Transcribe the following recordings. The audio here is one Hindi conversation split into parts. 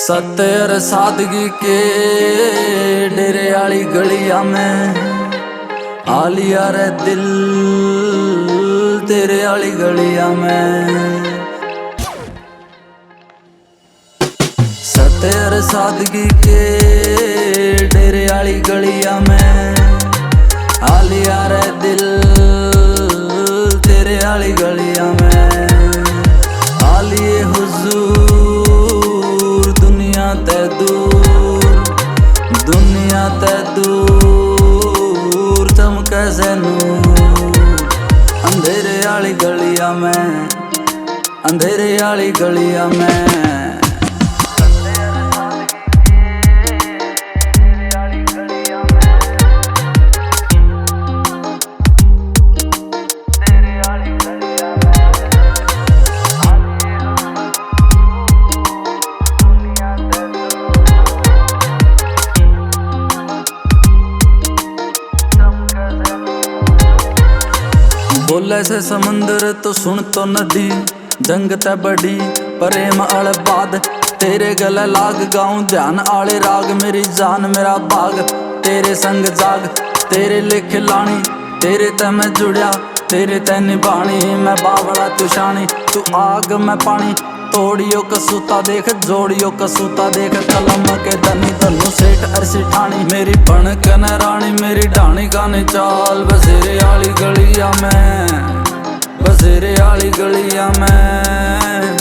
सत्तर सादगी के डेरे आली गलिया में आलिया रे दिल तेरे आली गलिया में। सत्तर सादगी के डेरे आली गलिया में आलिया रे दिल तेरे आली गलिया में। आलिए हुजूर दुनिया ते दूर चमके से नूर। अंधेरे आली गलिया में अंधेरे आली गलिया में। बोले से समुंदर तो सुन तो नदी जंग ते बड़ी प्रेम आले बाद तेरे गले लाग गाऊं ध्यान आले राग। मेरी जान मेरा बाग तेरे संग जाग तेरे लिख लानी तेरे ते मैं जुड़िया तेरे ते निभानी। मैं बावड़ा तू शानी तू आग मैं पानी तोड़ियो कसूता देख जोड़ियो कसूता देख। कलम के धनी धनु सेठ अरसी ठानी मेरी भणक न रानी मेरी ढाणी गाने चाल। बसेरे आली गलिया में बसेरे आली गलिया में।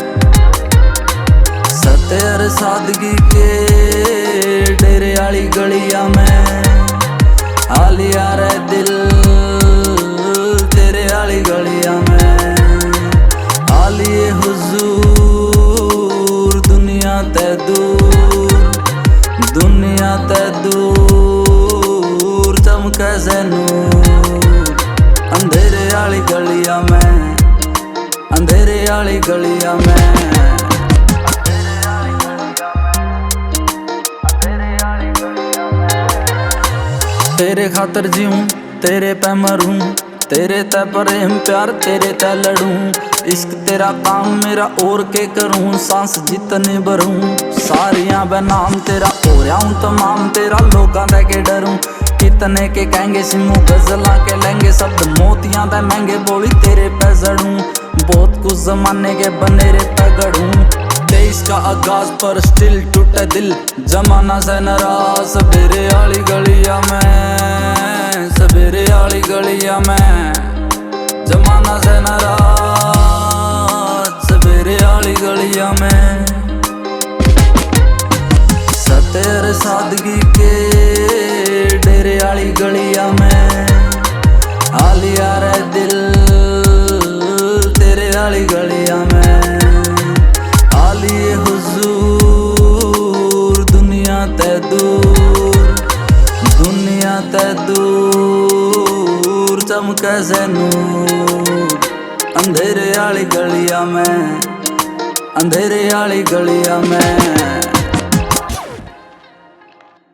सत्तर सादगी के डेरे आली गलिया में आलिया रे दिल तेरे आली गलिया में। आलिए हुजूर दुनिया ते दूर चमके से नूर। अंधेरे आली गलिया में अंधेरे आली गलिया में। तेरे खातर जीऊं तेरे पे मरूं तेरे ते प्रेम प्यार तेरे ते लड़ूं। इश्क तेरा काम मेरा और के करूं सांस जितने भरूं सारियां बनाम तेरा हो रहा हूं तमाम तेरा लोगां दे के डरूं। कितने के कहेंगे सिमू गजला के लेंगे शब्द मोतियां दे महंगे बोली तेरे पे जड़ूं। बहुत कुछ जमाने के बनेरे पे गढ़ूं 23 का आगाज पर स्टिल टूटे दिल जमाना से नाराज। सवेरे आली गलिया में सवेरे आली गलिया में जमाना से नाराज सवेरे आली गलिया में। सत्तर सादगी के डेरे आली गलिया में आलिया रे दिल तेरे आली गलिया में। आलिए हुजूर दुनिया ते दूर चमके से नूर। अंधेरे आली गलिया में अंधेरे आली गलिया में।